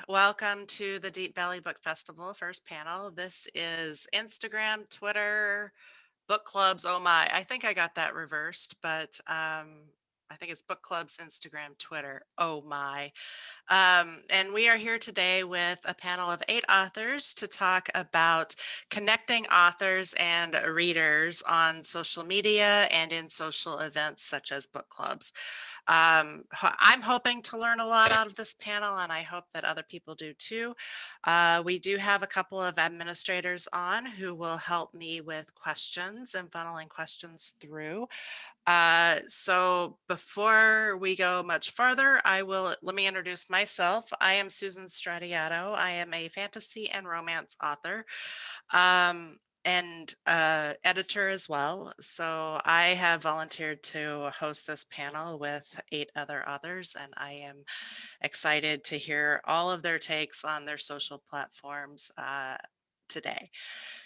Welcome to the Deep Valley Book Festival first panel. This is Instagram, Twitter, book clubs. Oh my, I think I got that reversed, but I think it's book clubs, Instagram, Twitter. Oh my. And we are here today with a panel of 8 authors to talk about connecting authors and readers on social media and in social events such as book clubs. I'm hoping to learn a lot out of this panel, and I hope that other people do too. We do have a couple of administrators on who will help me with questions and funneling questions through. So before we go much further, let me introduce myself. I am Susan Stradiado. I am a fantasy and romance author. And editor as well. So I have volunteered to host this panel with 8 other authors, and I am excited to hear all of their takes on their social platforms today.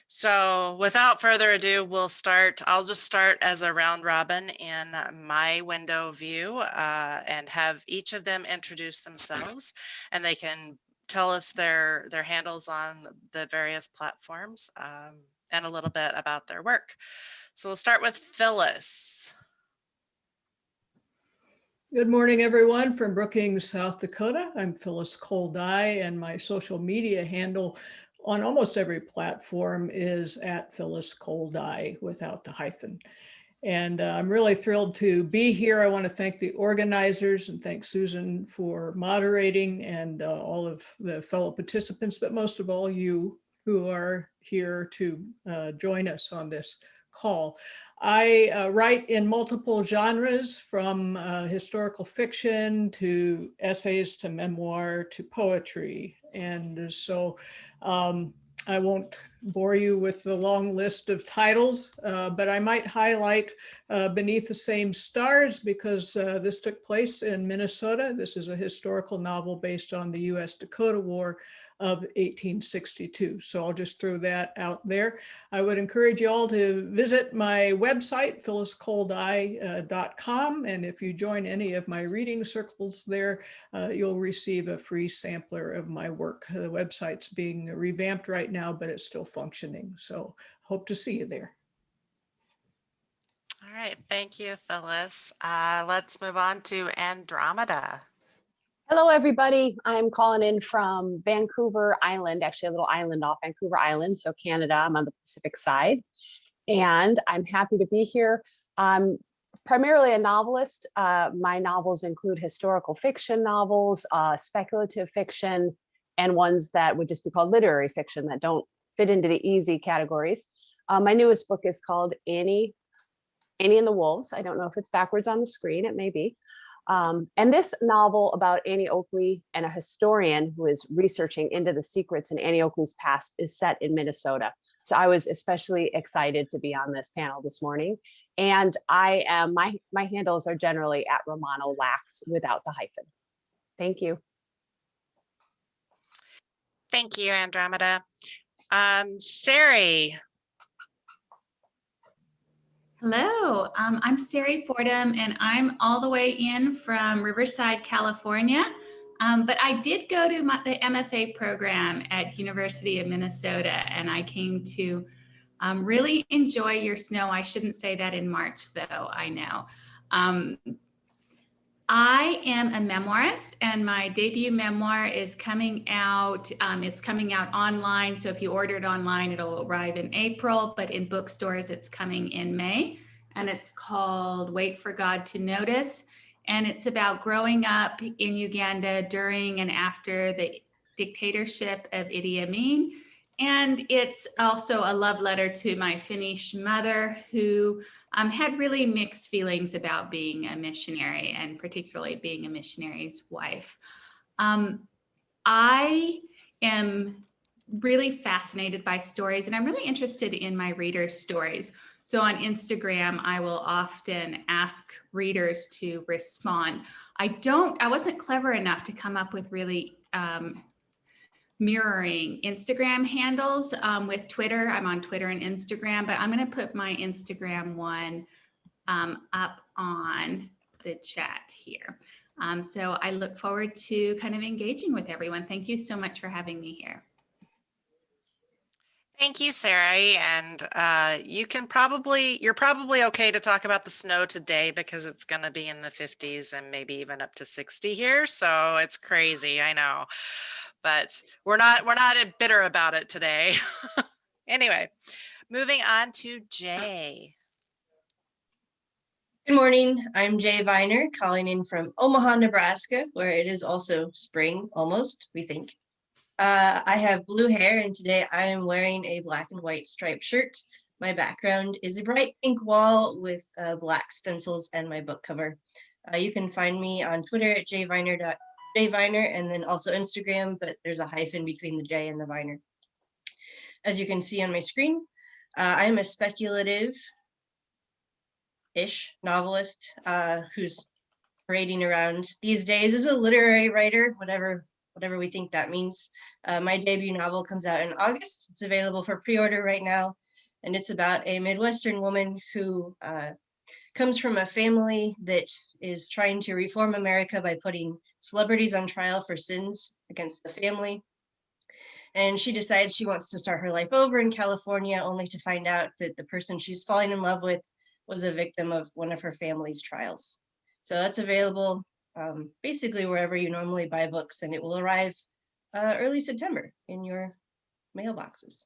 So without further ado, I'll just start as a round robin in my window view and have each of them introduce themselves, and they can tell us their handles on the various platforms and a little bit about their work. So we'll start with Phyllis. Good morning, everyone, from Brookings, South Dakota. I'm Phyllis Cole-Dai, and my social media handle on almost every platform is at Phyllis Cole-Dai without the hyphen. And I'm really thrilled to be here. I want to thank the organizers and thank Susan for moderating and all of the fellow participants, but most of all you who are here to join us on this call. I write in multiple genres, from historical fiction to essays to memoir to poetry. And so I won't bore you with the long list of titles, but I might highlight Beneath the Same Stars, because this took place in Minnesota. This is a historical novel based on the US Dakota War of 1862. So I'll just throw that out there. I would encourage you all to visit my website, phylliscoledai.com. And if you join any of my reading circles there, you'll receive a free sampler of my work. The website's being revamped right now, but it's still functioning. So hope to see you there. All right, thank you, Phyllis. Let's move on to Andromeda. Hello, everybody. I'm calling in from Vancouver Island, actually a little island off Vancouver Island, so Canada. I'm on the Pacific side, and I'm happy to be here. I'm primarily a novelist. My novels include historical fiction novels, speculative fiction, and ones that would just be called literary fiction that don't fit into the easy categories. My newest book is called Annie and the Wolves. I don't know if it's backwards on the screen, it may be. And this novel about Annie Oakley and a historian who is researching into the secrets in Annie Oakley's past is set in Minnesota. So I was especially excited to be on this panel this morning. And I am, my handles are generally at Romano-Lax without the hyphen. Thank you. Thank you, Andromeda. Sari. Hello, I'm Sari Fordham, and I'm all the way in from Riverside, California. But I did go to the MFA program at University of Minnesota, and I came to really enjoy your snow. I shouldn't say that in March, though, I know. I am a memoirist, and my debut memoir is coming out. It's coming out online. So if you order it online, it'll arrive in April, but in bookstores, it's coming in May. And it's called Wait for God to Notice. And it's about growing up in Uganda during and after the dictatorship of Idi Amin. And it's also a love letter to my Finnish mother, who had really mixed feelings about being a missionary, and particularly being a missionary's wife. I am really fascinated by stories, and I'm really interested in my readers' stories. So on Instagram, I will often ask readers to respond. I wasn't clever enough to come up with really mirroring Instagram handles with Twitter. I'm on Twitter and Instagram, but I'm going to put my Instagram one up on the chat here. So I look forward to kind of engaging with everyone. Thank you so much for having me here. Thank you, Sari. And you're probably okay to talk about the snow today because it's going to be in the 50s and maybe even up to 60 here. So it's crazy, I know, but we're not bitter about it today. Anyway, moving on to Jaye. Good morning. I'm Jaye Viner, calling in from Omaha, Nebraska, where it is also spring, almost, we think. I have blue hair, and today I am wearing a black and white striped shirt. My background is a bright pink wall with black stencils and my book cover. You can find me on Twitter at jviner, and then also Instagram, but there's a hyphen between the J and the Viner. As you can see on my screen, I am a speculative-ish novelist who's parading around these days as a literary writer, whatever we think that means. My debut novel comes out in August. It's available for pre-order right now, and it's about a Midwestern woman who comes from a family that is trying to reform America by putting celebrities on trial for sins against the family. And she decides she wants to start her life over in California, only to find out that the person she's falling in love with was a victim of one of her family's trials. So that's available basically wherever you normally buy books, and it will arrive early September in your mailboxes.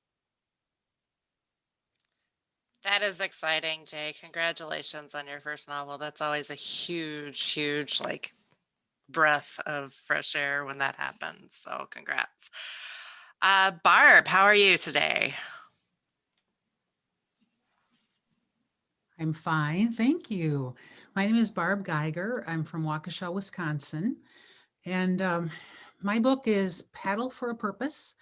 That is exciting, Jaye. Congratulations on your first novel. That's always a huge like breath of fresh air when that happens. So congrats. Barb, how are you today? I'm fine, thank you. My name is Barb Geiger. I'm from Waukesha, Wisconsin. And my book is Paddle for a Purpose.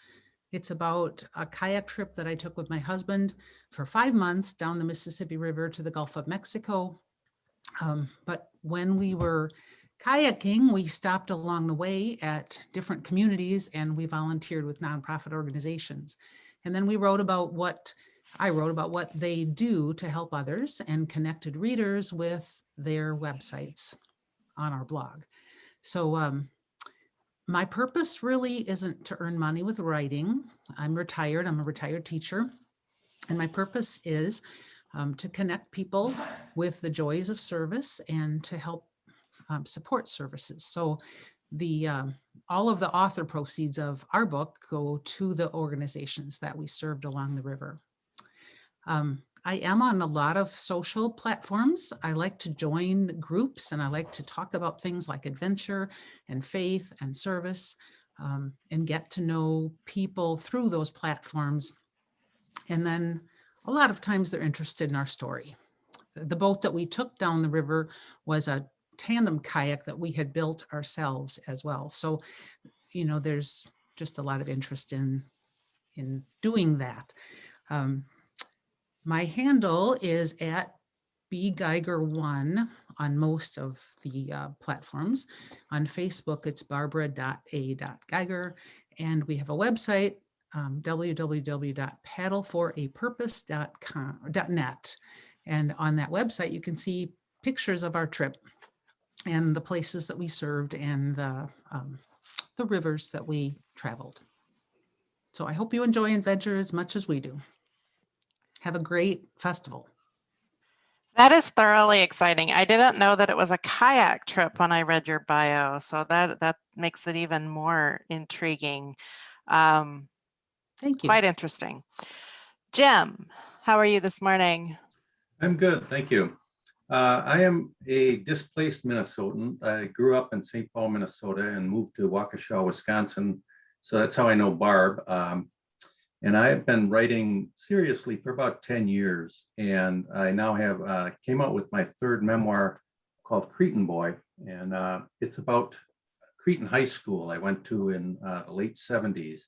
It's about a kayak trip that I took with my husband for 5 months down the Mississippi River to the Gulf of Mexico. But when we were kayaking, we stopped along the way at different communities, and we volunteered with nonprofit organizations. And then I wrote about what they do to help others and connected readers with their websites on our blog. So my purpose really isn't to earn money with writing. I'm retired. I'm a retired teacher. And my purpose is to connect people with the joys of service and to help support services. So all of the author proceeds of our book go to the organizations that we served along the river. I am on a lot of social platforms. I like to join groups, and I like to talk about things like adventure and faith and service, and get to know people through those platforms. And then a lot of times they're interested in our story. The boat that we took down the river was a tandem kayak that we had built ourselves as well. So, there's just a lot of interest in doing that. My handle is at bgeiger1 on most of the platforms. On Facebook, it's barbara.a.geiger. And we have a website, www.paddleforapurpose.net. And on that website, you can see pictures of our trip and the places that we served and the rivers that we traveled. So I hope you enjoy adventure as much as we do. Have a great festival. That is thoroughly exciting. I didn't know that it was a kayak trip when I read your bio, so that makes it even more intriguing. Thank you. Quite interesting. Jim, how are you this morning? I'm good, thank you. I am a displaced Minnesotan. I grew up in St. Paul, Minnesota, and moved to Waukesha, Wisconsin. So that's how I know Barb. And I've been writing seriously for about 10 years. And I now have came out with my third memoir called Cretan Boy. And it's about Cretan High School I went to in the late 70s.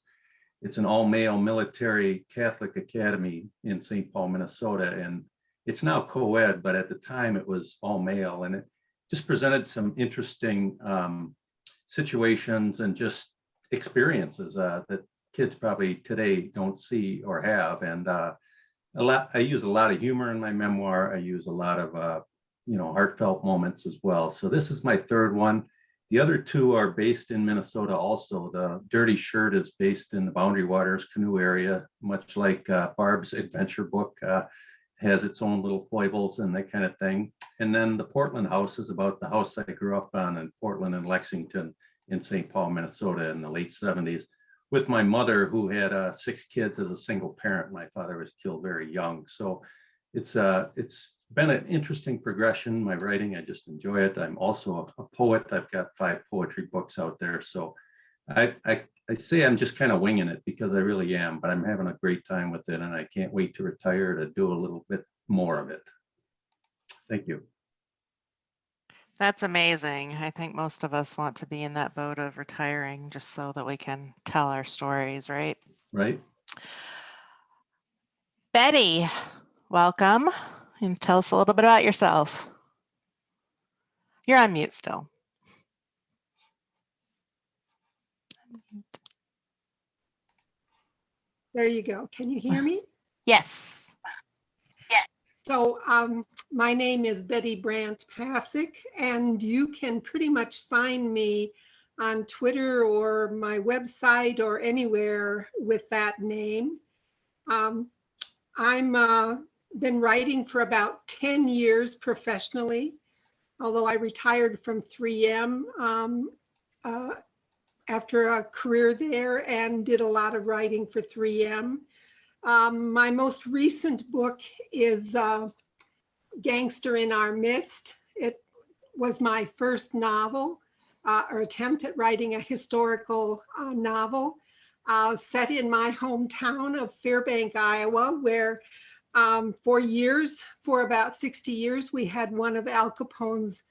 It's an all-male military Catholic academy in St. Paul, Minnesota. And it's now co-ed, but at the time it was all male. And it just presented some interesting situations and just experiences that kids probably today don't see or have. And I use a lot of humor in my memoir. I use a lot of heartfelt moments as well. So this is my third one, The other two are based in Minnesota also. The Dirty Shirt is based in the Boundary Waters canoe area, much like Barb's adventure book has its own little foibles and that kind of thing. And then the Portland House is about the house I grew up on in Portland and Lexington in St. Paul, Minnesota in the late 70s with my mother, who had 6 kids as a single parent. My father was killed very young. So it's been an interesting progression. My writing, I just enjoy it. I'm also a poet. I've got 5 poetry books out there. So I say I'm just kind of winging it because I really am, but I'm having a great time with it and I can't wait to retire to do a little bit more of it. Thank you. That's amazing. I think most of us want to be in that boat of retiring just so that we can tell our stories, right? Right. Betty, welcome. And tell us a little bit about yourself. You're on mute still. There you go. Can you hear me? Yes. So my name is Betty Brandt Passick, and you can pretty much find me on Twitter or my website or anywhere with that name. I'm been writing for about 10 years professionally, although I retired from 3M after a career there and did a lot of writing for 3M. My most recent book is Gangster in Our Midst. It was my first novel or attempt at writing a historical novel set in my hometown of Fairbank, Iowa, where for about 60 years, we had one of Al Capone's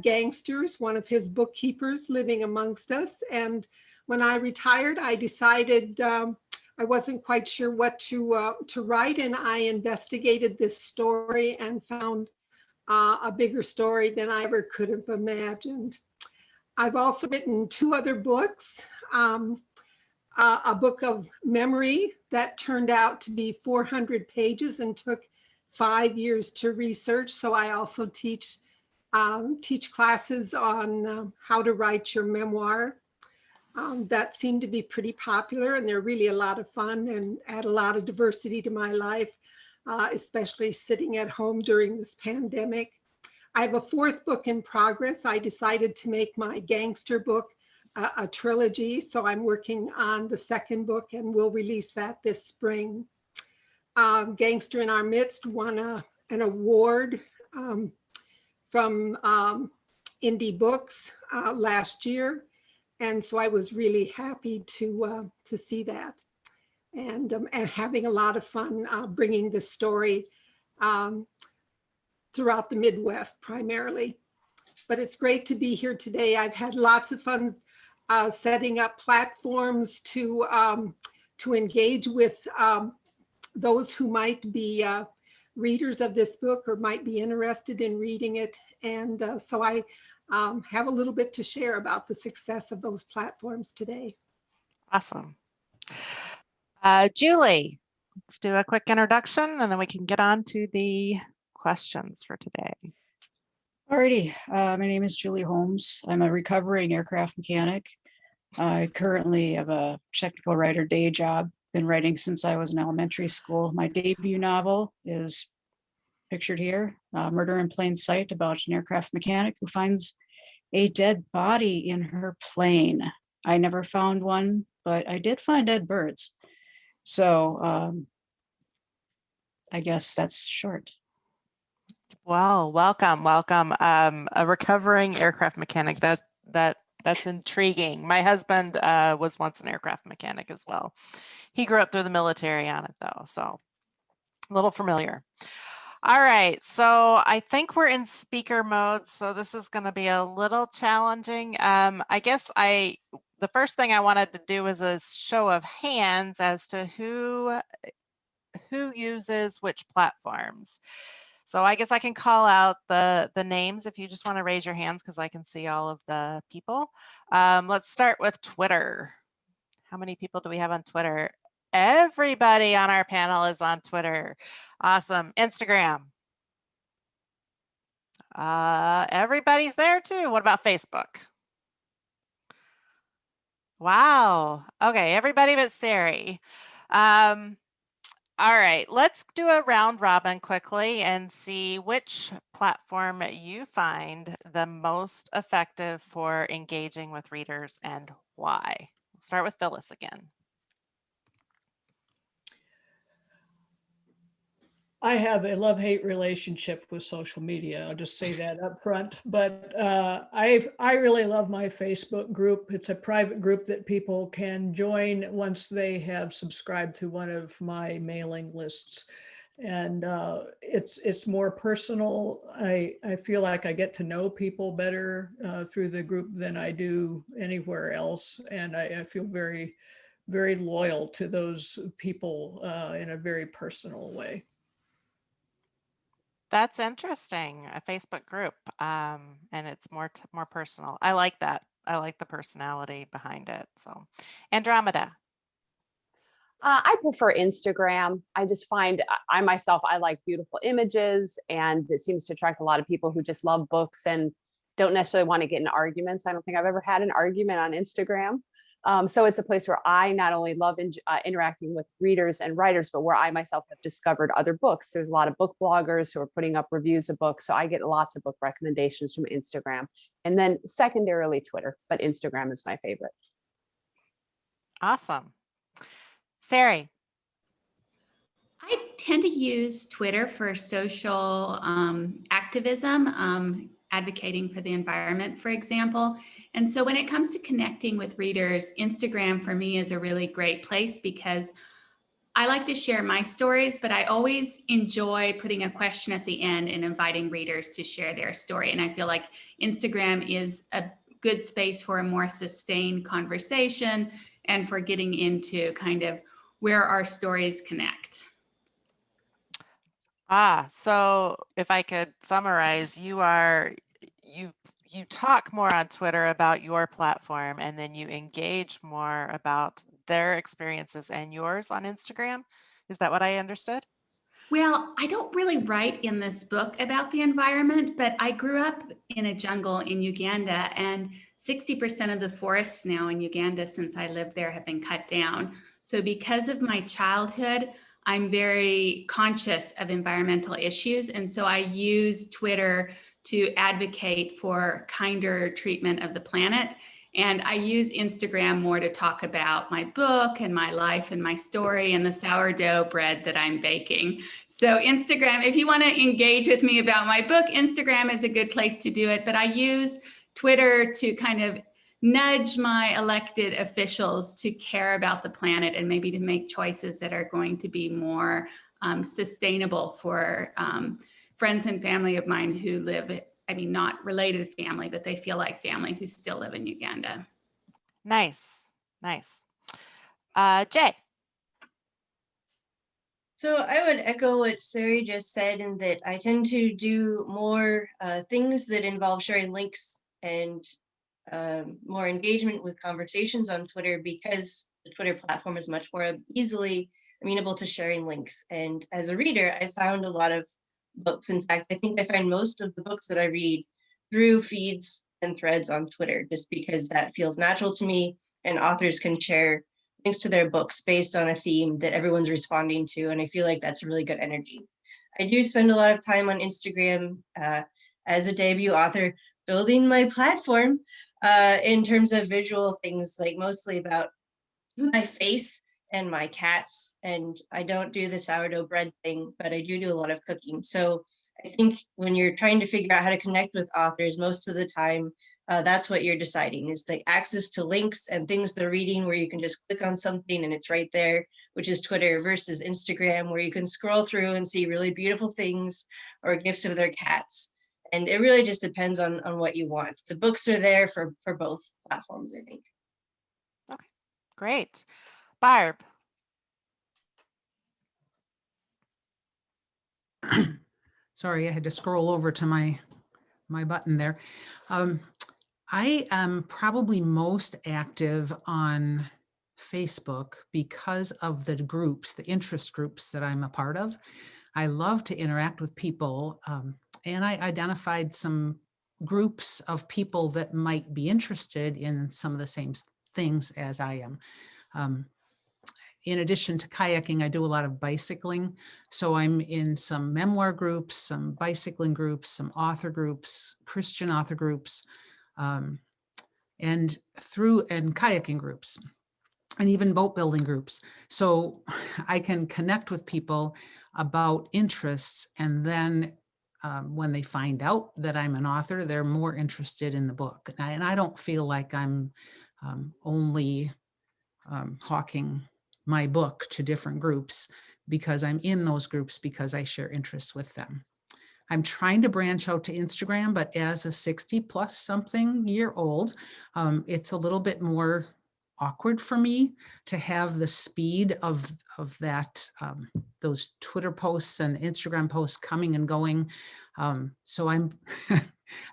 gangsters, one of his bookkeepers living amongst us. And when I retired, I decided I wasn't quite sure what to write, and I investigated this story and found a bigger story than I ever could have imagined. I've also written 2 other books, a book of memory that turned out to be 400 pages and took 5 years to research. So I also teach classes on how to write your memoir. That seemed to be pretty popular, and they're really a lot of fun and add a lot of diversity to my life, especially sitting at home during this pandemic. I have a 4th book in progress. I decided to make my gangster book a trilogy, so I'm working on the 2nd book and we'll release that this spring. Gangster in Our Midst won an award from Indie Books last year. And so I was really happy to see that, and having a lot of fun bringing this story throughout the Midwest primarily. But it's great to be here today. I've had lots of fun setting up platforms to engage with those who might be readers of this book or might be interested in reading it. And so I have a little bit to share about the success of those platforms today. Awesome. Julie, let's do a quick introduction and then we can get on to the questions for today. Alrighty, my name is Julie Holmes. I'm a recovering aircraft mechanic. I currently have a technical writer day job. Been writing since I was in elementary school. My debut novel is pictured here, Murder in Plain Sight, about an aircraft mechanic who finds a dead body in her plane. I never found one, but I did find dead birds. So I guess that's short. Well, welcome. A recovering aircraft mechanic. That's intriguing. My husband was once an aircraft mechanic as well. He grew up through the military on it though, so a little familiar. All right, so I think we're in speaker mode, so this is going to be a little challenging. I guess the first thing I wanted to do was a show of hands as to who uses which platforms. So I guess I can call out the names if you just want to raise your hands because I can see all of the people. Let's start with Twitter. How many people do we have on Twitter? Everybody on our panel is on Twitter. Awesome. Instagram. Everybody's there too. What about Facebook? Wow. Okay, everybody but Sari. All right, let's do a round robin quickly and see which platform you find the most effective for engaging with readers and why. We'll start with Phyllis again. I have a love-hate relationship with social media. I'll just say that up front. But I really love my Facebook group. It's a private group that people can join once they have subscribed to one of my mailing lists. And it's more personal. I feel like I get to know people better through the group than I do anywhere else. And I feel very, very loyal to those people in a very personal way. That's interesting, a Facebook group, and it's more personal. I like that. I like the personality behind it. So, Andromeda. I prefer Instagram. I just find I myself, I like beautiful images, and it seems to attract a lot of people who just love books and don't necessarily want to get in arguments. I don't think I've ever had an argument on Instagram. So it's a place where I not only love interacting with readers and writers, but where I myself have discovered other books. There's a lot of book bloggers who are putting up reviews of books. So I get lots of book recommendations from Instagram. And then secondarily, Twitter, but Instagram is my favorite. Awesome. Sari. I tend to use Twitter for social activism, advocating for the environment, for example. And so when it comes to connecting with readers, Instagram for me is a really great place because I like to share my stories, but I always enjoy putting a question at the end and inviting readers to share their story. And I feel like Instagram is a good space for a more sustained conversation and for getting into kind of where our stories connect. So if I could summarize, you talk more on Twitter about your platform, and then you engage more about their experiences and yours on Instagram. Is that what I understood? Well, I don't really write in this book about the environment, but I grew up in a jungle in Uganda, and 60% of the forests now in Uganda since I lived there have been cut down. So because of my childhood, I'm very conscious of environmental issues. And so I use Twitter to advocate for kinder treatment of the planet. And I use Instagram more to talk about my book and my life and my story and the sourdough bread that I'm baking. So Instagram, if you want to engage with me about my book, Instagram is a good place to do it. But I use Twitter to kind of nudge my elected officials to care about the planet and maybe to make choices that are going to be more sustainable for friends and family of mine who live, I mean, not related family, but they feel like family who still live in Uganda. Nice, nice. Jaye. So I would echo what Sari just said, in that I tend to do more things that involve sharing links and more engagement with conversations on Twitter, because the Twitter platform is much more easily amenable to sharing links. And as a reader, I found a lot of books. In fact, I think I find most of the books that I read through feeds and threads on Twitter, just because that feels natural to me, and authors can share links to their books based on a theme that everyone's responding to. And I feel like that's really good energy. I do spend a lot of time on Instagram as a debut author, building my platform in terms of visual things, like mostly about my face and my cats. And I don't do the sourdough bread thing, but I do a lot of cooking. So I think when you're trying to figure out how to connect with authors, most of the time, that's what you're deciding, is the access to links and things they're reading where you can just click on something and it's right there, which is Twitter, versus Instagram, where you can scroll through and see really beautiful things or gifts of their cats. And it really just depends on what you want. The books are there for both platforms, I think. Okay, great. Barb. Sorry, I had to scroll over to my button there. I am probably most active on Facebook because of the groups, the interest groups that I'm a part of. I love to interact with people, and I identified some groups of people that might be interested in some of the same things as I am. In addition to kayaking, I do a lot of bicycling. So I'm in some memoir groups, some bicycling groups, some author groups, Christian author groups, and kayaking groups, and even boat building groups. So I can connect with people about interests, and then when they find out that I'm an author, they're more interested in the book. And I don't feel like I'm only hawking my book to different groups, because I'm in those groups because I share interests with them. I'm trying to branch out to Instagram, but as a 60 plus something year old, it's a little bit more awkward for me to have the speed of that, those Twitter posts and Instagram posts coming and going. So I'm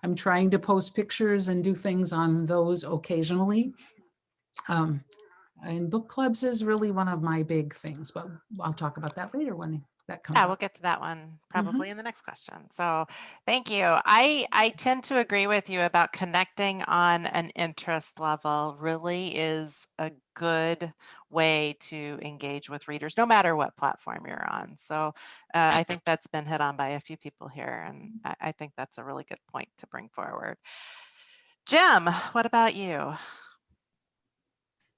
I'm trying to post pictures and do things on those occasionally. And book clubs is really one of my big things, but I'll talk about that later when that comes Yeah, up. we'll get to that one probably in the next question. So thank you. I tend to agree with you about connecting on an interest level really is a good way to engage with readers, no matter what platform you're on. So I think that's been hit on by a few people here, and I think that's a really good point to bring forward. Jim, what about you?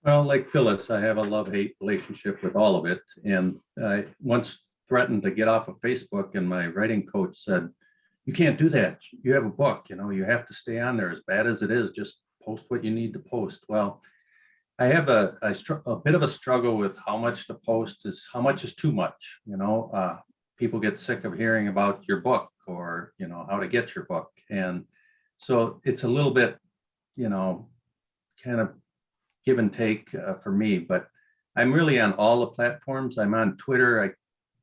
Well, like Phyllis, I have a love-hate relationship with all of it. And I once threatened to get off of Facebook, and my writing coach said, "You can't do that. You have a book, you know, you have to stay on there. As bad as it is, just post what you need to post." Well, I have a bit of a struggle with how much to post is how much is too much. You know, people get sick of hearing about your book, or, you know, how to get your book. And so it's a little bit, you know, kind of give and take for me, but I'm really on all the platforms. I'm on Twitter. I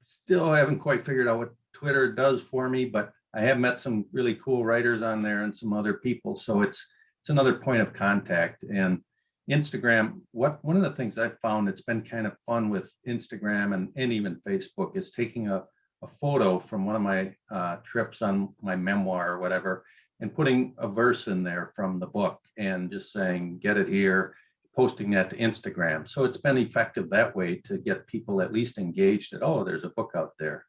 still haven't quite figured out what Twitter does for me, but I have met some really cool writers on there and some other people. So it's another point of contact. And Instagram, one of the things I've found it's been kind of fun with Instagram and even Facebook is taking a photo from one of my trips on my memoir or whatever, and putting a verse in there from the book and just saying, "Get it here," posting that to Instagram. So it's been effective that way to get people at least engaged at, oh, there's a book out there.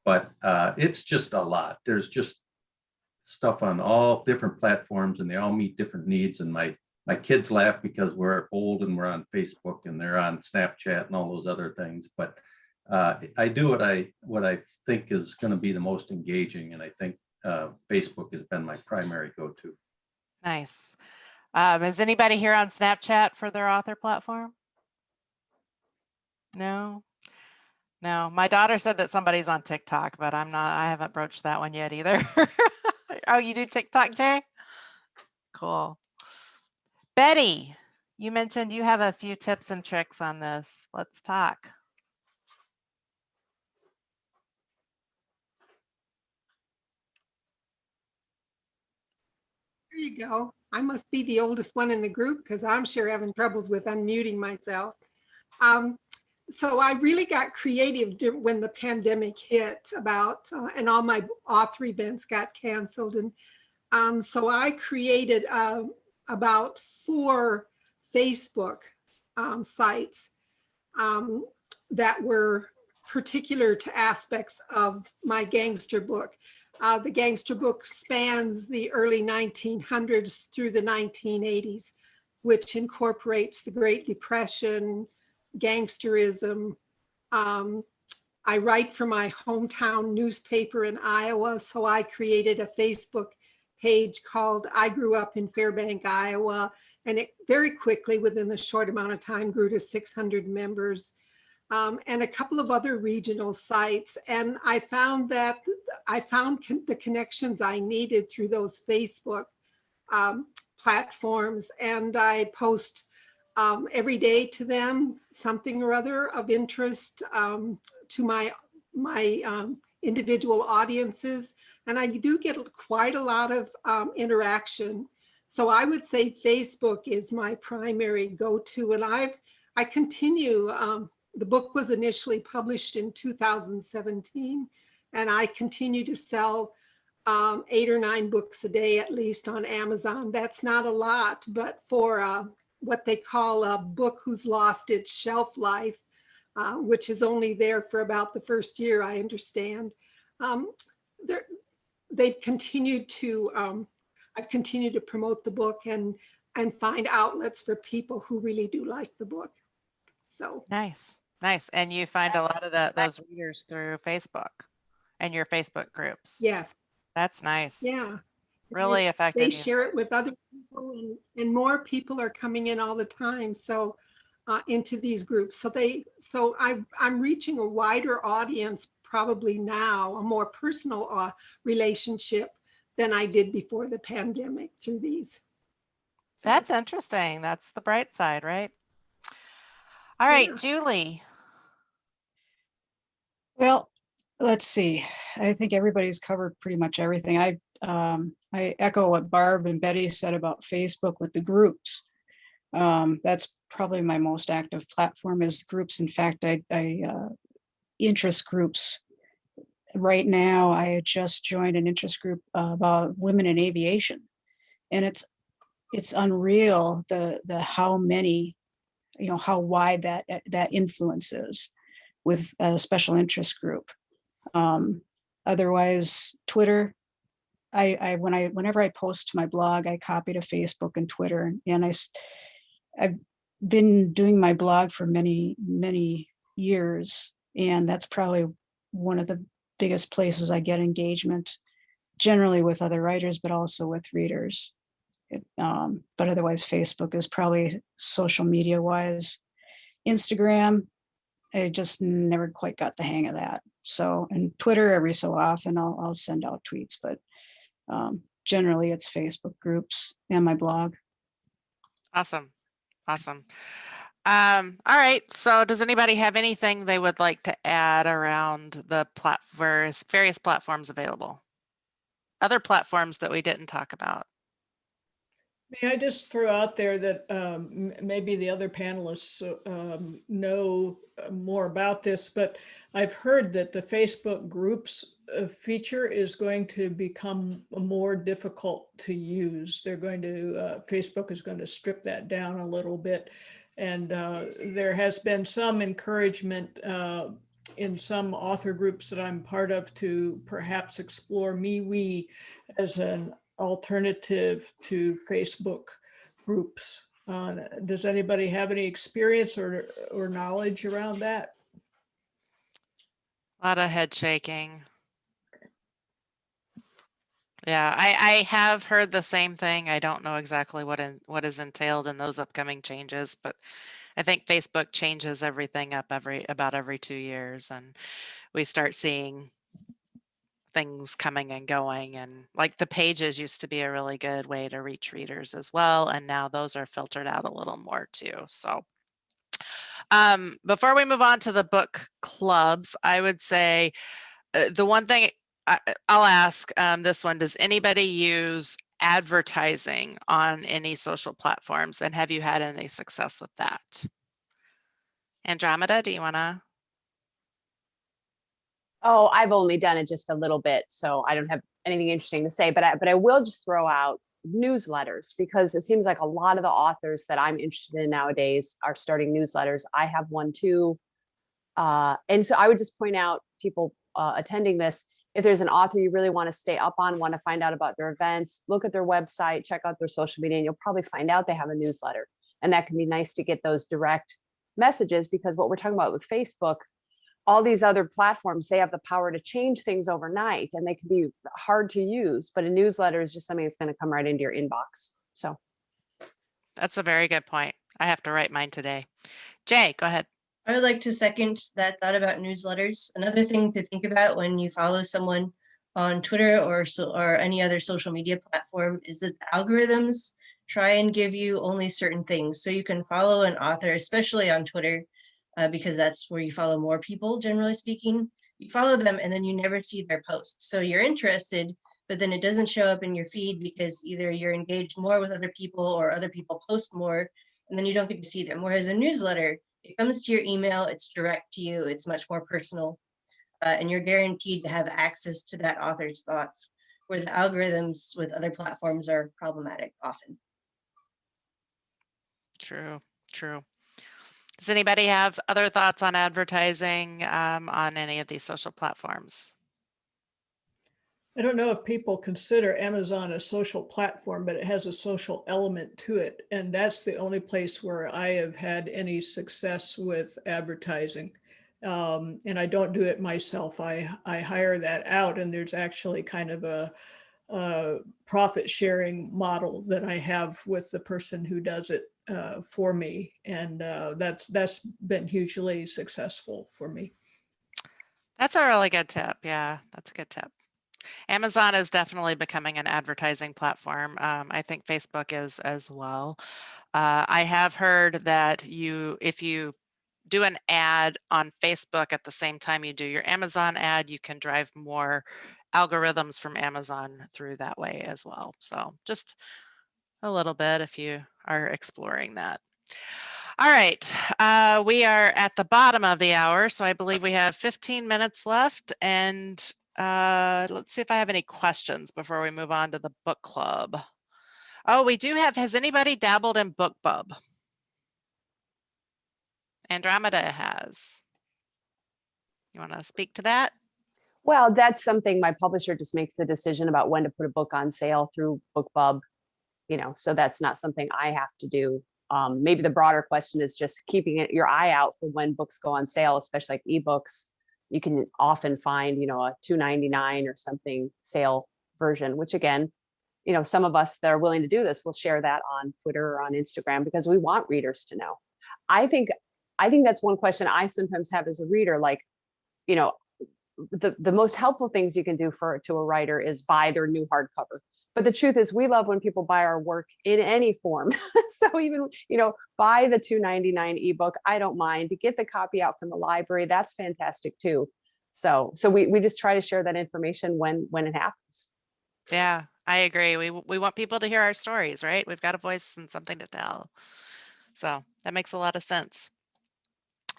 But it's just a lot. There's just stuff on all different platforms, and they all meet different needs. And my kids laugh because we're old and we're on Facebook and they're on Snapchat and all those other things. But I do what I think is going to be the most engaging. And I think Facebook has been my primary go-to. Nice. Is anybody here on Snapchat for their author platform? No? No, my daughter said that somebody's on TikTok, but I haven't broached that one yet either. Oh, you do TikTok, Jay? Cool. Betty, you mentioned you have a few tips and tricks on this. Let's talk. There you go. I must be the oldest one in the group because I'm sure having troubles with unmuting myself. So I really got creative when the pandemic hit and all my author events got canceled. And so I created about 4 Facebook sites that were particular to aspects of my gangster book. The gangster book spans the early 1900s through the 1980s, which incorporates the Great Depression, gangsterism. I write for my hometown newspaper in Iowa, so I created a Facebook page called I Grew Up in Fairbank, Iowa, and it very quickly, within a short amount of time, grew to 600 members. And a couple of other regional sites. And I found the connections I needed through those Facebook platforms. And I post every day to them something or other of interest to my individual audiences. And I do get quite a lot of interaction. So I would say Facebook is my primary go-to. And I continue. The book was initially published in 2017, and I continue to sell 8 or 9 books a day, at least on Amazon. That's not a lot, but for what they call a book who's lost its shelf life, which is only there for about the first year, I understand. They've continued to, I've continued to promote the book and find outlets for people who really do like the book. So Nice, nice. And you find a lot of those readers through Facebook and your Facebook groups. yes, That's nice. yeah. Really effective. They use share of it with other people, and more people are coming in all the time. So into these groups. So I'm reaching a wider audience probably now, a more personal relationship than I did before the pandemic through these. So, That's interesting. That's the bright side, right? All right, yeah. Julie. Well, let's see. I think everybody's covered pretty much everything. I echo what Barb and Betty said about Facebook with the groups. That's probably my most active platform is groups. In fact, I interest groups. Right now, I had just joined an interest group about women in aviation, and it's unreal the how many, how wide that influence is with a special interest group. Otherwise, Twitter. Whenever I post to my blog, I copy to Facebook and Twitter, and I've been doing my blog for many, many years, and that's probably one of the biggest places I get engagement, generally with other writers, but also with readers. But otherwise, Facebook is probably social media wise. Instagram, I just never quite got the hang of that. So, and Twitter, every so often I'll send out tweets, but generally it's Facebook groups and my blog. Awesome. Awesome. All right. So does anybody have anything they would like to add around the various platforms available? Other platforms that we didn't talk about? May I just throw out there that maybe the other panelists know more about this, but I've heard that the Facebook groups feature is going to become more difficult to use. They're going to, Facebook is going to strip that down a little bit. And there has been some encouragement in some author groups that I'm part of to perhaps explore MeWe as an alternative to Facebook groups. Does anybody have any experience or knowledge around that? A lot of head shaking. Yeah, I have heard the same thing. I don't know exactly what is entailed in those upcoming changes, but I think Facebook changes everything up about every 2 years, and we start seeing things coming and going. And like the pages used to be a really good way to reach readers as well, and now those are filtered out a little more too. So before we move on to the book clubs, I would say the one thing I'll ask this one, does anybody use advertising on any social platforms, and have you had any success with that? Andromeda, do you want to? Oh, I've only done it just a little bit, so I don't have anything interesting to say, but I will just throw out newsletters, because it seems like a lot of the authors that I'm interested in nowadays are starting newsletters. I have one too. And so I would just point out people attending this, if there's an author you really want to stay up on, want to find out about their events, look at their website, check out their social media, and you'll probably find out they have a newsletter. And that can be nice to get those direct messages, because what we're talking about with Facebook, all these other platforms, they have the power to change things overnight, and they can be hard to use, but a newsletter is just something that's going to come right into your inbox. So that's a very good point. I have to write mine today. Jay, go ahead. I would like to second that thought about newsletters. Another thing to think about when you follow someone on Twitter or any other social media platform is that the algorithms try and give you only certain things. So you can follow an author, especially on Twitter, because that's where you follow more people, generally speaking. You follow them and then you never see their posts. So you're interested, but then it doesn't show up in your feed because either you're engaged more with other people or other people post more, and then you don't get to see them. Whereas a newsletter, it comes to your email, it's direct to you, it's much more personal, and you're guaranteed to have access to that author's thoughts, where the algorithms with other platforms are problematic often. True, true. Does anybody have other thoughts on advertising on any of these social platforms? I don't know if people consider Amazon a social platform, but it has a social element to it. And that's the only place where I have had any success with advertising. And I don't do it myself. I hire that out, and there's actually kind of a profit sharing model that I have with the person who does it for me. And that's been hugely successful for me. That's a really good tip. Yeah, that's a good tip. Amazon is definitely becoming an advertising platform. I think Facebook is as well. I have heard that if you do an ad on Facebook at the same time you do your Amazon ad, you can drive more algorithms from Amazon through that way as well. So just a little bit if you are exploring that. All right, we are at the bottom of the hour, so I believe we have 15 minutes left, and let's see if I have any questions before we move on to the book club. Oh, we do have, has anybody dabbled in BookBub? Andromeda has. You want to speak to that? Well, that's something my publisher just makes the decision about when to put a book on sale through BookBub, so that's not something I have to do. Maybe the broader question is just keeping your eye out for when books go on sale, especially like ebooks. You can often find, a $2.99 or something sale version, which again, some of us that are willing to do this will share that on Twitter or on Instagram because we want readers to know. I think that's one question I sometimes have as a reader, like, the most helpful things you can do to a writer is buy their new hardcover. But the truth is we love when people buy our work in any form. So even, buy the $2.99 ebook. I don't mind. To get the copy out from the library, that's fantastic too. So we just try to share that information when it happens. Yeah, I agree. We want people to hear our stories, right? We've got a voice and something to tell. So that makes a lot of sense.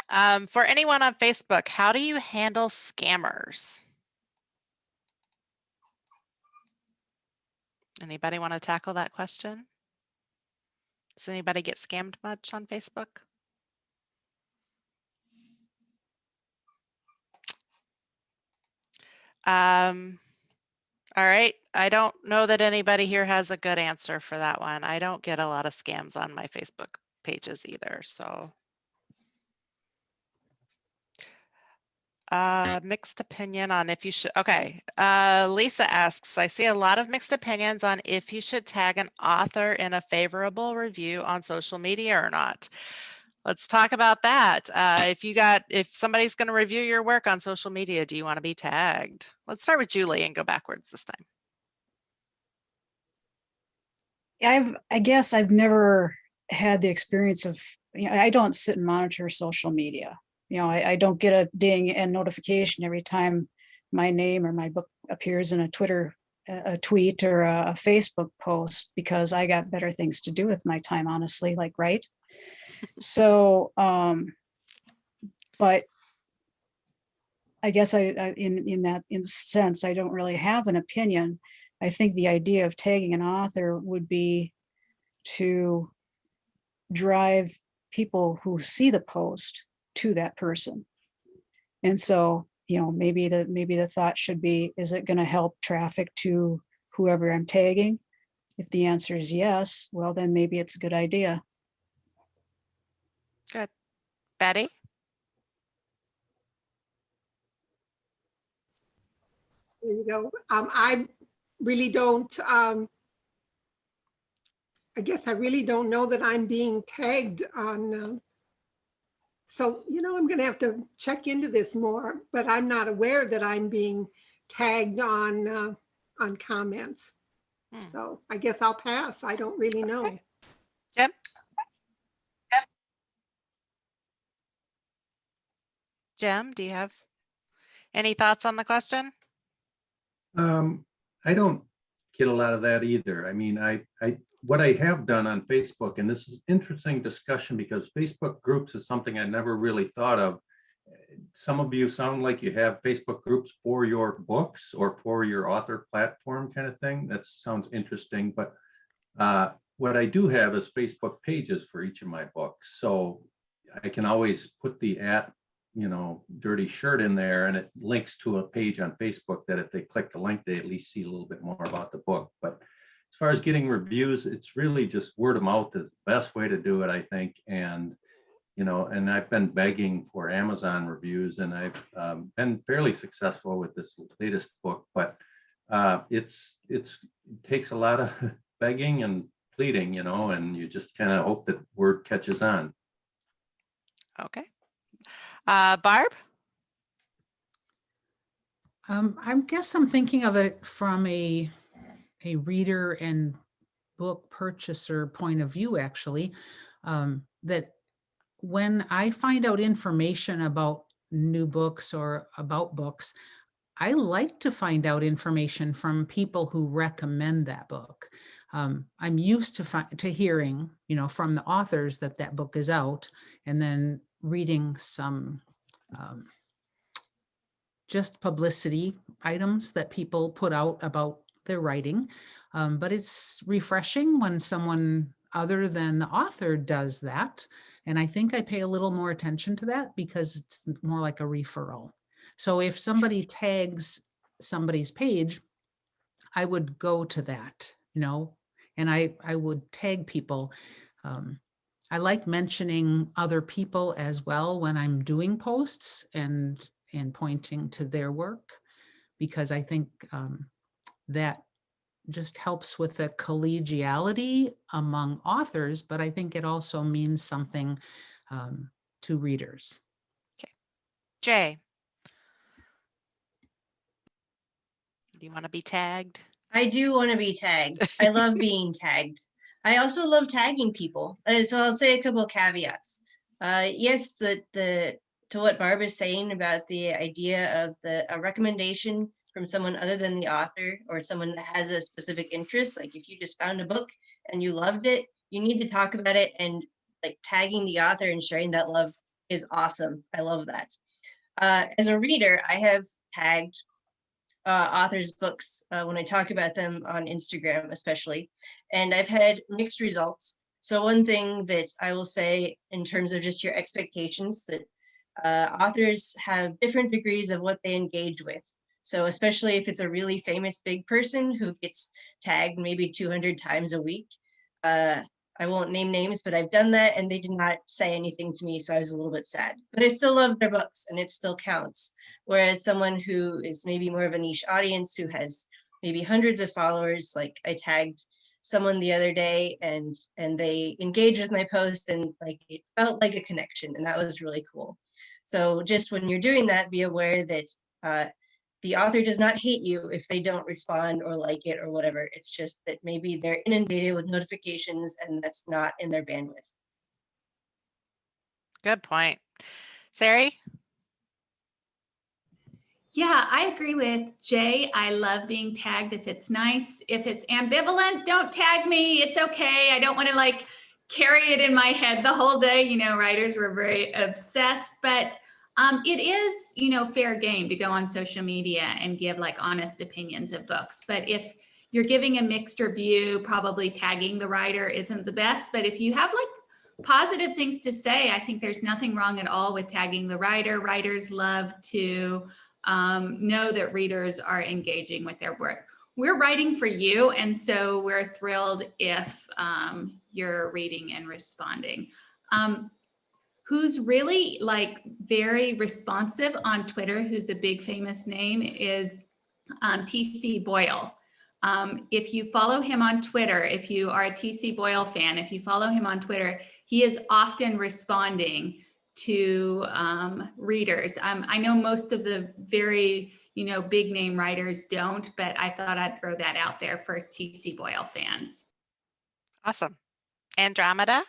For anyone on Facebook, how do you handle scammers? Anybody want to tackle that question? Does anybody get scammed much on Facebook? All right. I don't know that anybody here has a good answer for that one. I don't get a lot of scams on my Facebook pages either, so. Mixed opinion on if you should. Okay. Lisa asks, I see a lot of mixed opinions on if you should tag an author in a favorable review on social media or not. Let's talk about that. If somebody's going to review your work on social media, do you want to be tagged? Let's start with Julie and go backwards this time. I guess I've never had the experience of, I don't sit and monitor social media. I don't get a ding and notification every time my name or my book appears in a Twitter, a tweet or a Facebook post, because I got better things to do with my time, honestly, like write. So, but I guess in that sense, I don't really have an opinion. I think the idea of tagging an author would be to drive people who see the post to that person. And so, maybe the thought should be, is it going to help traffic to whoever I'm tagging? If the answer is yes, well, then maybe it's a good idea. Good. Betty? There you go. I really don't, I guess I really don't know that I'm being tagged on. So, I'm going to have to check into this more, but I'm not aware that I'm being tagged on comments. So I guess I'll pass. I don't really know. Okay. Jim? Jim, do you have any thoughts on the question? I don't get a lot of that either. I mean, what I have done on Facebook, and this is interesting discussion because Facebook groups is something I never really thought of. Some of you sound like you have Facebook groups for your books or for your author platform kind of thing. That sounds interesting, but what I do have is Facebook pages for each of my books. So I can always put the Dirty Shirt in there, and it links to a page on Facebook that if they click the link, they at least see a little bit more about the book. But as far as getting reviews, it's really just word of mouth is the best way to do it, I think. And and I've been begging for Amazon reviews, and I've been fairly successful with this latest book, but it takes a lot of begging and pleading, and you just kind of hope that word catches on. Okay. Barb? I guess I'm thinking of it from a reader and book purchaser point of view, actually, that when I find out information about new books or about books, I like to find out information from people who recommend that book. I'm used to hearing, from the authors that book is out, and then reading some just publicity items that people put out about their writing. But it's refreshing when someone other than the author does that. And I think I pay a little more attention to that because it's more like a referral. So if somebody tags somebody's page, I would go to that, and I would tag people. I like mentioning other people as well when I'm doing posts and pointing to their work, because I think that just helps with the collegiality among authors, but I think it also means something to readers. Okay. Jaye, do you want to be tagged? I do want to be tagged. I love being tagged. I also love tagging people. So I'll say a couple of caveats. Yes, to what Barb is saying about the idea of a recommendation from someone other than the author, or someone that has a specific interest. Like if you just found a book and you loved it, you need to talk about it, and like tagging the author and sharing that love is awesome. I love that. As a reader, I have tagged authors' books when I talk about them on Instagram, especially, and I've had mixed results. So one thing that I will say in terms of just your expectations, that authors have different degrees of what they engage with. So especially if it's a really famous big person who gets tagged maybe 200 times a week, I won't name names, but I've done that and they did not say anything to me, so I was a little bit sad. But I still love their books and it still counts. Whereas someone who is maybe more of a niche audience, who has maybe hundreds of followers, like I tagged someone the other day and they engaged with my post, and like it felt like a connection, and that was really cool. So just when you're doing that, be aware that the author does not hate you if they don't respond or like it or whatever. It's just that maybe they're inundated with notifications and that's not in their bandwidth. Good point. Sari? Yeah, I agree with Jaye. I love being tagged if it's nice. If it's ambivalent, don't tag me. It's okay. I don't want to like carry it in my head the whole day. Writers were very obsessed, but it is, fair game to go on social media and give like honest opinions of books. But if you're giving a mixed review, probably tagging the writer isn't the best. But if you have like positive things to say, I think there's nothing wrong at all with tagging the writer. Writers love to know that readers are engaging with their work. We're writing for you, and so we're thrilled if you're reading and responding. Who's really like very responsive on Twitter, who's a big famous name, is TC Boyle. If you follow him on Twitter, if you are a TC Boyle fan, if you follow him on Twitter, he is often responding to readers. I know most of the very, big name writers don't, but I thought I'd throw that out there for TC Boyle fans. Awesome. Andromeda?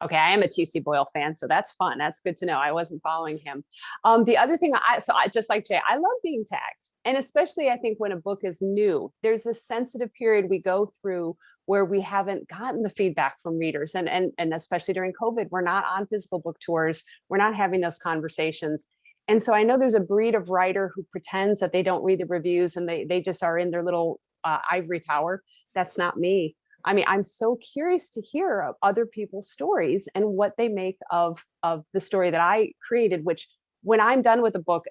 Okay, I am a TC Boyle fan, so that's fun. That's good to know. I wasn't following him. The other thing, I just like Jaye, I love being tagged. And especially I think when a book is new, there's this sensitive period we go through where we haven't gotten the feedback from readers. And especially during COVID, we're not on physical book tours. We're not having those conversations. And so I know there's a breed of writer who pretends that they don't read the reviews and they just are in their little ivory tower. That's not me. I mean, I'm so curious to hear of other people's stories and what they make of the story that I created, which when I'm done with the book,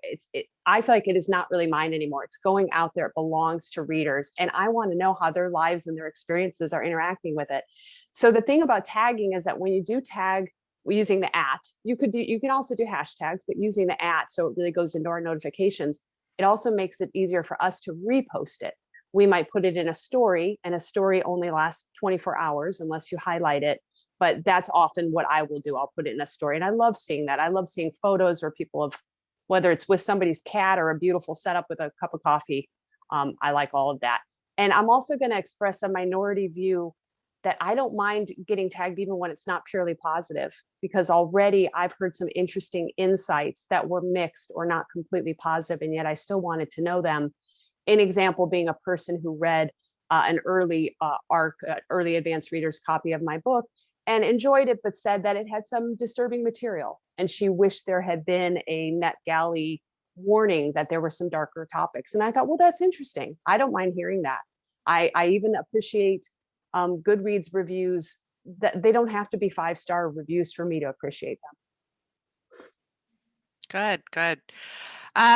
I feel like it is not really mine anymore. It's going out there. It belongs to readers. And I want to know how their lives and their experiences are interacting with it. So the thing about tagging is that when you do tag using the @ you can also do hashtags, but using the @ so it really goes into our notifications, it also makes it easier for us to repost it. We might put it in a story, and a story only lasts 24 hours unless you highlight it. But that's often what I will do. I'll put it in a story. And I love seeing that. I love seeing photos where people have, whether it's with somebody's cat or a beautiful setup with a cup of coffee. I like all of that. And I'm also going to express a minority view that I don't mind getting tagged even when it's not purely positive, because already I've heard some interesting insights that were mixed or not completely positive, and yet I still wanted to know them. An example being a person who read an early early advanced reader's copy of my book and enjoyed it, but said that it had some disturbing material. And she wished there had been a NetGalley warning that there were some darker topics. And I thought, well, that's interesting. I don't mind hearing that. I even appreciate Goodreads reviews. That they don't have to be 5-star reviews for me to appreciate them. Good, good.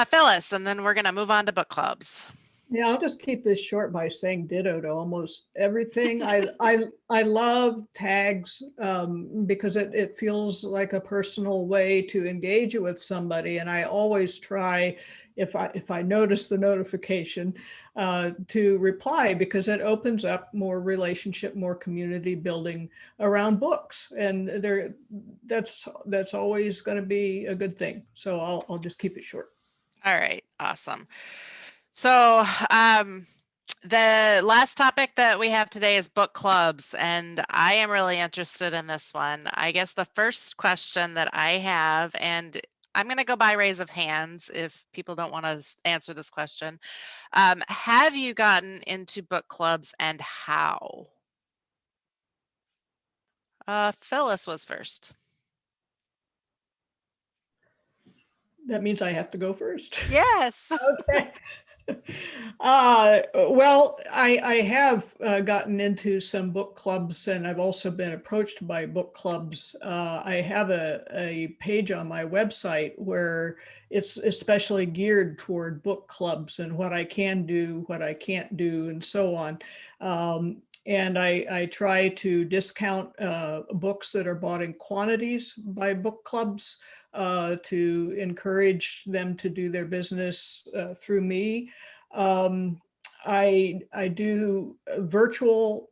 Phyllis, and then we're going to move on to book clubs. Yeah, I'll just keep this short by saying ditto to almost everything. I love tags because it feels like a personal way to engage with somebody, and I always try, if I notice the notification, to reply, because it opens up more relationship, more community building around books, and that's always going to be a good thing. So I'll just keep it short. All right, awesome. So the last topic that we have today is book clubs, and I am really interested in this one. I guess the first question that I have, and I'm going to go by raise of hands if people don't want to answer this question. Have you gotten into book clubs, and how? Phyllis was first. That means I have to go first. Yes. Okay. Well, I have gotten into some book clubs, and I've also been approached by book clubs. I have a page on my website where it's especially geared toward book clubs and what I can do, what I can't do, and so on. And I try to discount books that are bought in quantities by book clubs to encourage them to do their business through me. I do virtual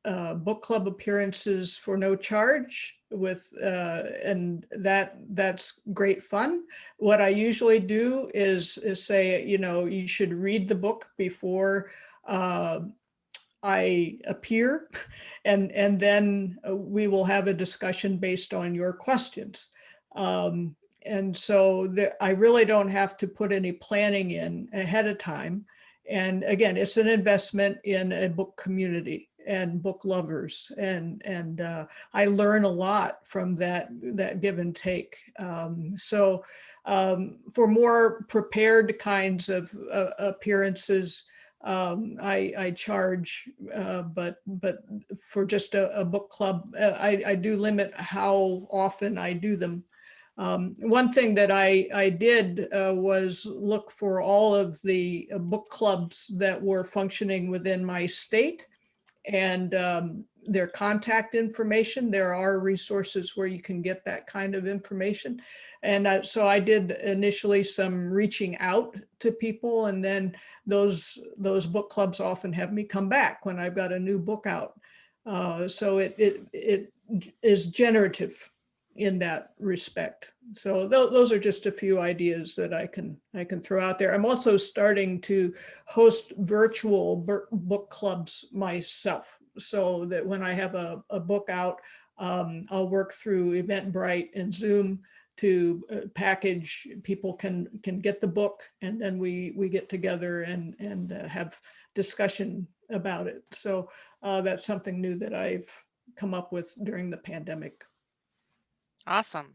book club appearances for no charge and that's great fun. What I usually do is say, you should read the book before I appear, and then we will have a discussion based on your questions. And so I really don't have to put any planning in ahead of time. And again, it's an investment in a book community and book lovers. And I learn a lot from that give and take. So for more prepared kinds of appearances, I charge, but for just a book club, I do limit how often I do them. One thing that I did was look for all of the book clubs that were functioning within my state and their contact information. There are resources where you can get that kind of information. And so I did initially some reaching out to people, and then those book clubs often have me come back when I've got a new book out. So it is generative in that respect. So those are just a few ideas that I can throw out there. I'm also starting to host virtual book clubs myself, so that when I have a book out, I'll work through Eventbrite and Zoom to package. People can get the book, and then we get together and have discussion about it. So that's something new that I've come up with during the pandemic. Awesome.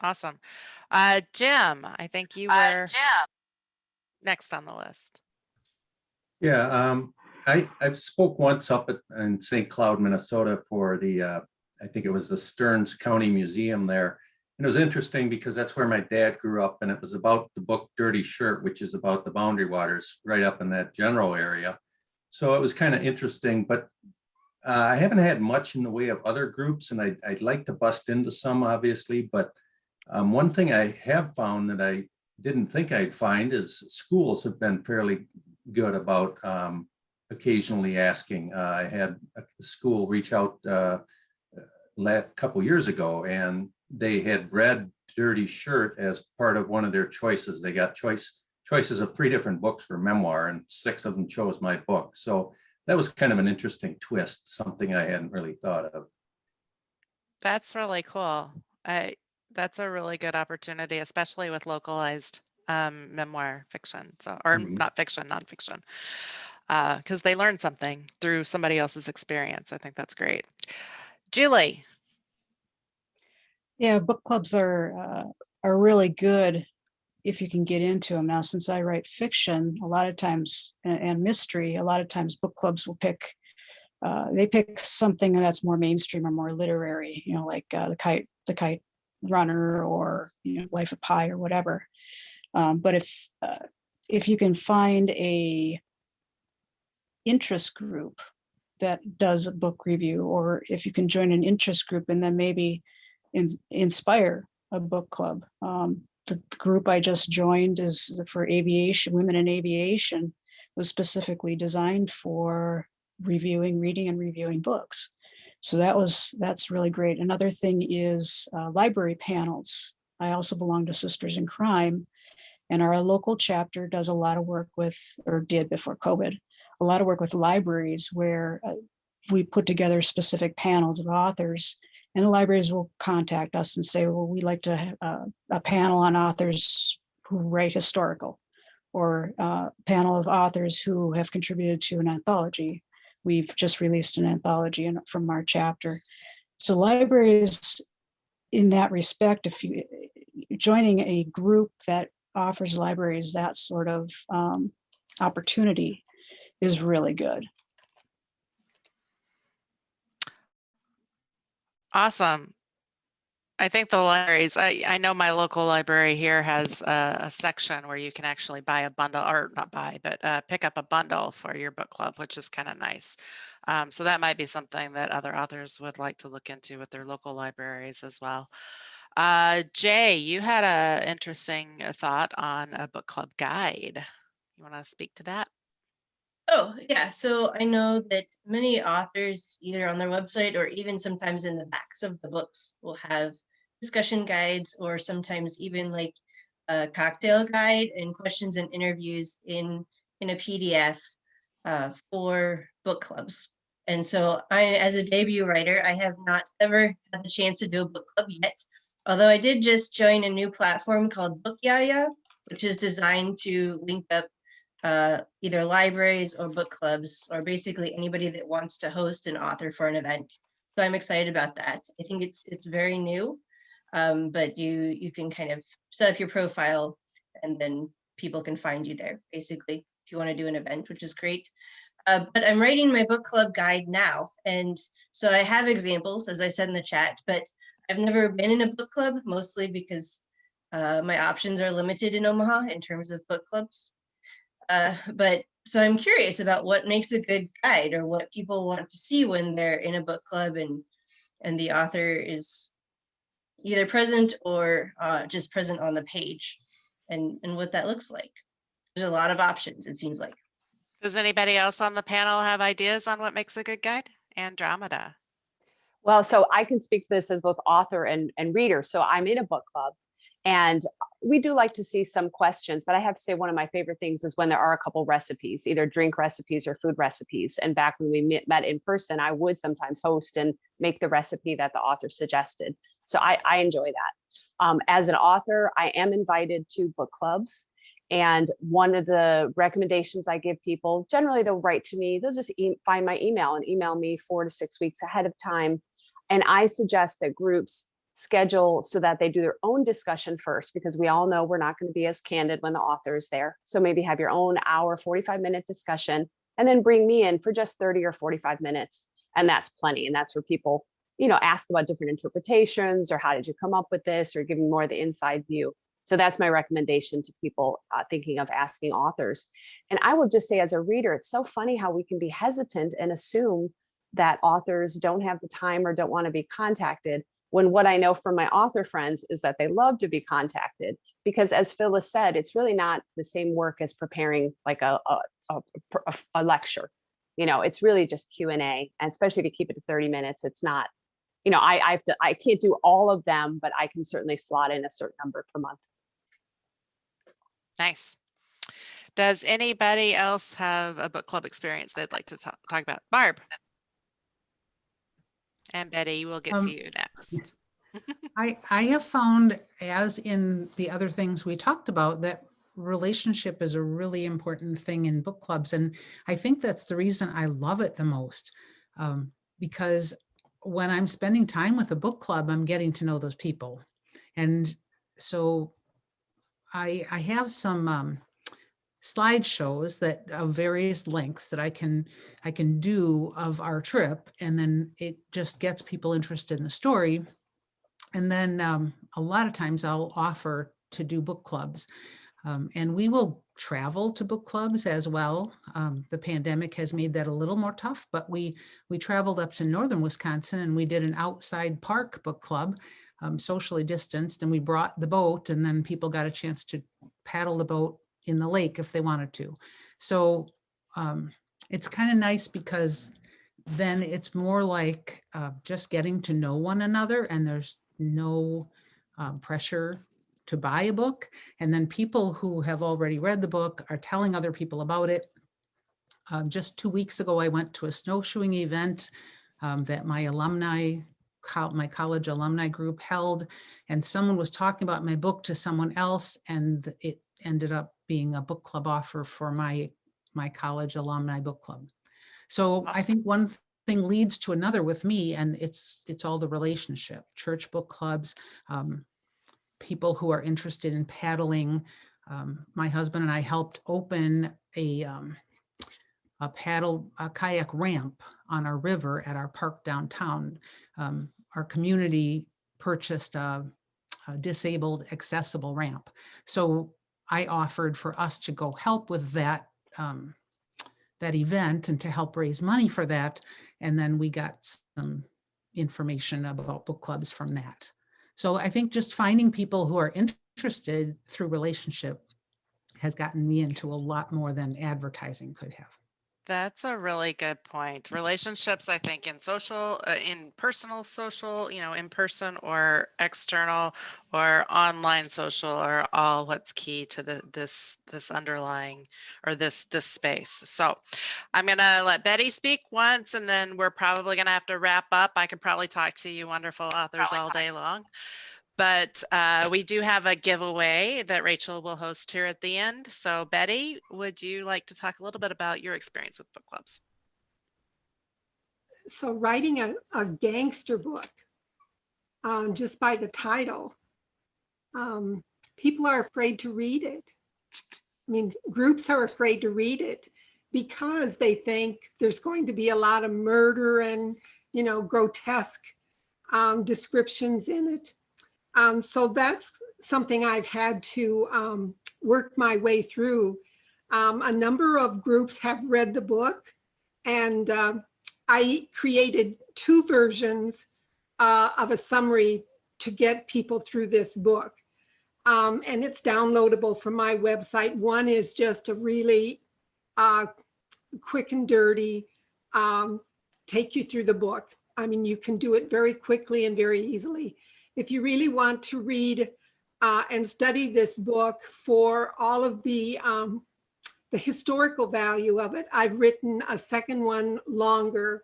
Awesome. Jim, I think you were next on the list. Yeah, I've spoke once up in St. Cloud, Minnesota for the, I think it was the Stearns County Museum there. And it was interesting because that's where my dad grew up, and it was about the book Dirty Shirt, which is about the Boundary Waters right up in that general area. So it was kind of interesting, but I haven't had much in the way of other groups, and I'd like to bust into some, obviously, but one thing I have found that I didn't think I'd find is schools have been fairly good about occasionally asking. I had a school reach out a couple years ago, and they had read Dirty Shirt as part of one of their choices. They got choices of 3 different books for memoir, and 6 of them chose my book. So that was kind of an interesting twist, something I hadn't really thought of. That's really cool. That's a really good opportunity, especially with localized memoir fiction, so or not fiction, nonfiction, because they learn something through somebody else's experience. I think that's great. Julie. Yeah, book clubs are really good if you can get into them. Now, since I write fiction, a lot of times and mystery, a lot of times book clubs will pick they pick something that's more mainstream or more literary, you know, like the Kite Runner, or Life of Pi, or whatever. But if you can find a interest group that does a book review, or if you can join an interest group and then maybe inspire a book club. The group I just joined is for aviation, women in aviation, was specifically designed for reading and reviewing books. So that's really great. Another thing is library panels. I also belong to Sisters in Crime, and our local chapter does a lot of work with, or did before COVID, a lot of work with libraries where we put together specific panels of authors, and the libraries will contact us and say, well, we'd like to have a panel on authors who write historical, or a panel of authors who have contributed to an anthology. We've just released an anthology from our chapter. So libraries, in that respect, if you joining a group that offers libraries that sort of opportunity is really good. Awesome. I think the libraries, I know my local library here has a section where you can actually buy a bundle, or not buy, but pick up a bundle for your book club, which is kind of nice. So that might be something that other authors would like to look into with their local libraries as well. Jay, you had an interesting thought on a book club guide. You want to speak to that? Oh, yeah. So I know that many authors, either on their website or even sometimes in the backs of the books, will have discussion guides, or sometimes even like a cocktail guide and questions and interviews in a PDF for book clubs. And so I, as a debut writer, I have not ever had the chance to do a book club yet. Although I did just join a new platform called Book Yaya, which is designed to link up either libraries or book clubs, or basically anybody that wants to host an author for an event. So I'm excited about that. I think it's very new, but you can kind of set up your profile, and then people can find you there, basically, if you want to do an event, which is great. But I'm writing my book club guide now. And so I have examples, as I said in the chat, but I've never been in a book club, mostly because my options are limited in Omaha in terms of book clubs. But so I'm curious about what makes a good guide, or what people want to see when they're in a book club and the author is either present or just present on the page, and what that looks like. There's a lot of options, it seems like. Does anybody else on the panel have ideas on what makes a good guide? Andromeda. Well, so I can speak to this as both author and reader. So I'm in a book club, and we do like to see some questions, but I have to say one of my favorite things is when there are a couple recipes, either drink recipes or food recipes. And back when we met in person, I would sometimes host and make the recipe that the author suggested. So I enjoy that. As an author, I am invited to book clubs. And one of the recommendations I give people, generally they'll write to me, they'll just find my email and email me 4 to 6 weeks ahead of time. And I suggest that groups schedule so that they do their own discussion first, because we all know we're not going to be as candid when the author is there. So maybe have your own hour, 45-minute discussion, and then bring me in for just 30 or 45 minutes. And that's plenty. And that's where people, ask about different interpretations, or how did you come up with this, or give me more of the inside view. So that's my recommendation to people thinking of asking authors. And I will just say, as a reader, it's so funny how we can be hesitant and assume that authors don't have the time or don't want to be contacted, when what I know from my author friends is that they love to be contacted. Because as Phyllis said, it's really not the same work as preparing like a lecture. It's really just Q&A, and especially if you keep it to 30 minutes, it's not, I can't do all of them, but I can certainly slot in a certain number per month. Nice. Does anybody else have a book club experience they'd like to talk about? Barb. And Betty, we'll get to you next. I have found, as in the other things we talked about, that relationship is a really important thing in book clubs. And I think that's the reason I love it the most, because when I'm spending time with a book club, I'm getting to know those people. And so I have some slideshows that of various lengths that I can do of our trip, and then it just gets people interested in the story. And then a lot of times I'll offer to do book clubs, and we will travel to book clubs as well. The pandemic has made that a little more tough, but we traveled up to northern Wisconsin, and we did an outside park book club, socially distanced, and we brought the boat, and then people got a chance to paddle the boat in the lake if they wanted to. So it's kind of nice, because then it's more like just getting to know one another, and there's no pressure to buy a book. And then people who have already read the book are telling other people about it. Just 2 weeks ago, I went to a snowshoeing event that my college alumni group held, and someone was talking about my book to someone else, and it ended up being a book club offer for my college alumni book club. So I think one thing leads to another with me, and it's all the relationship. Church book clubs, people who are interested in paddling. My husband and I helped open a kayak ramp on our river at our park downtown. Our community purchased a disabled accessible ramp. So I offered for us to go help with that event and to help raise money for that. And then we got some information about book clubs from that. So I think just finding people who are interested through relationship has gotten me into a lot more than advertising could have. That's a really good point. Relationships, I think, in social, in personal social, in person or external or online social, are all what's key to this underlying, or this space. So I'm gonna let Betty speak once, and then we're probably gonna have to wrap up. I could probably talk to you wonderful authors all day long. But we do have a giveaway that Rachel will host here at the end. So Betty, would you like to talk a little bit about your experience with book clubs? So writing a gangster book, just by the title, people are afraid to read it. I mean, groups are afraid to read it because they think there's going to be a lot of murder and, grotesque descriptions in it. So that's something I've had to work my way through. A number of groups have read the book, and I created 2 versions of a summary to get people through this book. And it's downloadable from my website. One is just a really quick and dirty, take you through the book. I mean, you can do it very quickly and very easily. If you really want to read and study this book for all of the historical value of it, I've written a second one longer.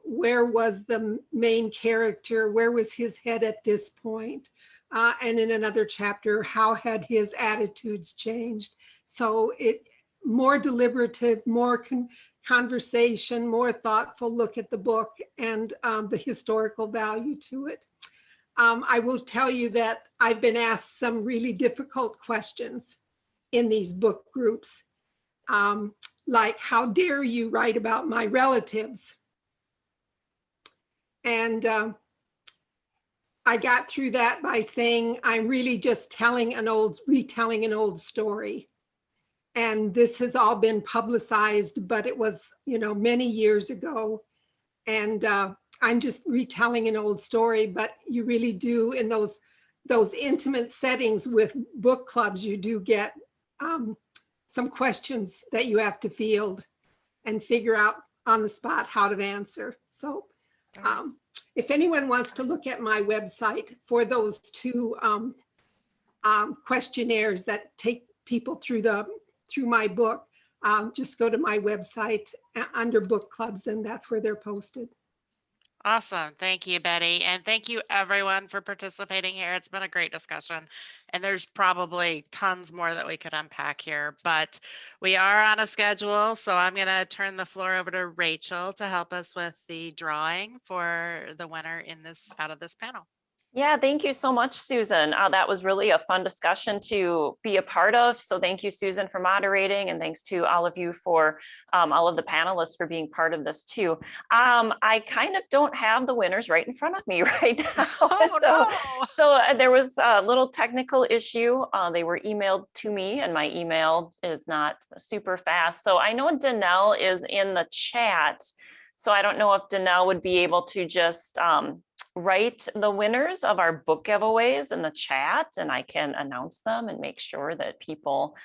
Where was the main character? Where was his head at this point? And in another chapter, how had his attitudes changed? So it more deliberative, more conversation, more thoughtful look at the book and the historical value to it. I will tell you that I've been asked some really difficult questions in these book groups, like, how dare you write about my relatives? And I got through that by saying, I'm really just retelling an old story. And this has all been publicized, but it was, many years ago. And I'm just retelling an old story, but you really do, in those intimate settings with book clubs, you do get some questions that you have to field and figure out on the spot how to answer. So if anyone wants to look at my website for those two questionnaires that take people through my book, just go to my website under book clubs, and that's where they're posted. Awesome. Thank you, Betty. And thank you everyone for participating here. It's been a great discussion, and there's probably tons more that we could unpack here, but we are on a schedule. So I'm going to turn the floor over to Rachel to help us with the drawing for the winner out of this panel. Yeah, thank you so much, Susan. That was really a fun discussion to be a part of. So thank you, Susan, for moderating, and thanks to all of you for all of the panelists for being part of this too. I kind of don't have the winners right in front of me right now. Oh, so there was a little technical issue. They were emailed to me, and my email is not super fast. So I know Danelle is in the chat. So I don't know if Danelle would be able to just write the winners of our book giveaways in the chat, and I can announce them and make sure that people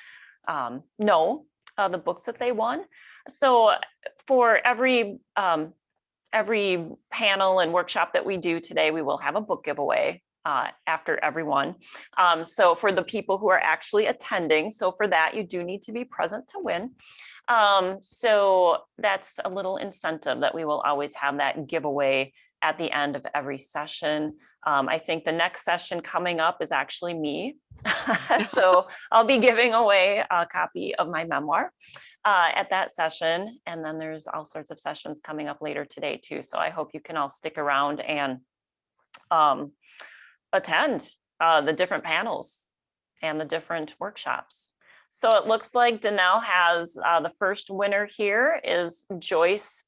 know the books that they won. So for every panel and workshop that we do today, we will have a book giveaway after everyone. So for the people who are actually attending, so for that, you do need to be present to win. So that's a little incentive that we will always have that giveaway at the end of every session. I think the next session coming up is actually me. So I'll be giving away a copy of my memoir at that session. And then there's all sorts of sessions coming up later today too. So I hope you can all stick around and attend the different panels and the different workshops. So it looks like Danelle has the first winner here is Joyce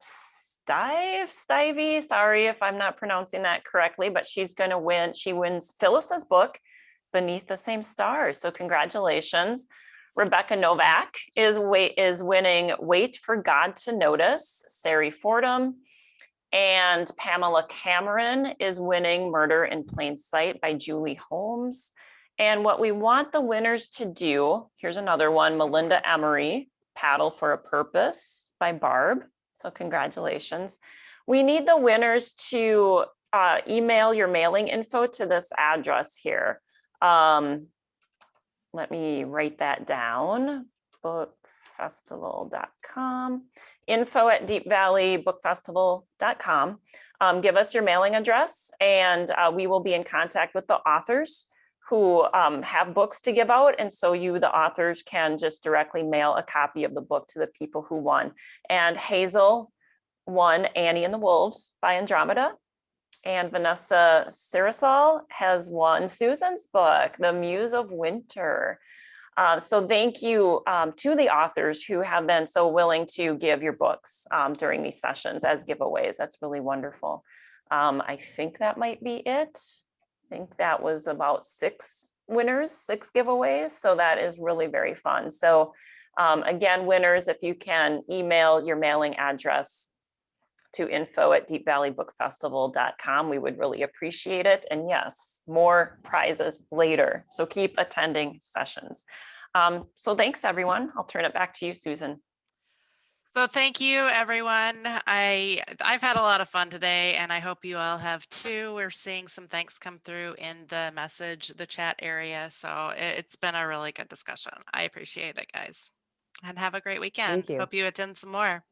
Stivey. Sorry if I'm not pronouncing that correctly, but she's going to win. She wins Phyllis's book, Beneath the Same Stars. So congratulations. Rebecca Novak is winning Wait for God to Notice, Sari Fordham. And Pamela Cameron is winning Murder in Plain Sight by Julie Holmes. And what we want the winners to do, here's another one, Melinda Emery, Paddle for a Purpose by Barb. So congratulations. We need the winners to email your mailing info to this address here. Let me write that down, bookfestival.com, info@deepvalleybookfestival.com. Give us your mailing address, and we will be in contact with the authors who have books to give out. And so you, the authors, can just directly mail a copy of the book to the people who won. And Hazel won Annie and the Wolves by Andromeda. And Vanessa Sirasol has won Susan's book, The Muse of Winter. So thank you to the authors who have been so willing to give your books during these sessions as giveaways. That's really wonderful. I think that might be it. I think that was about 6 winners, 6 giveaways. So that is really very fun. So again, winners, if you can email your mailing address to info@deepvalleybookfestival.com, we would really appreciate it. And yes, more prizes later. So keep attending sessions. So thanks, everyone. I'll turn it back to you, Susan. So thank you, everyone. I've had a lot of fun today, and I hope you all have too. We're seeing some thanks come through in the chat area. So it's been a really good discussion. I appreciate it, guys. And have a great weekend. you. Hope you attend some more.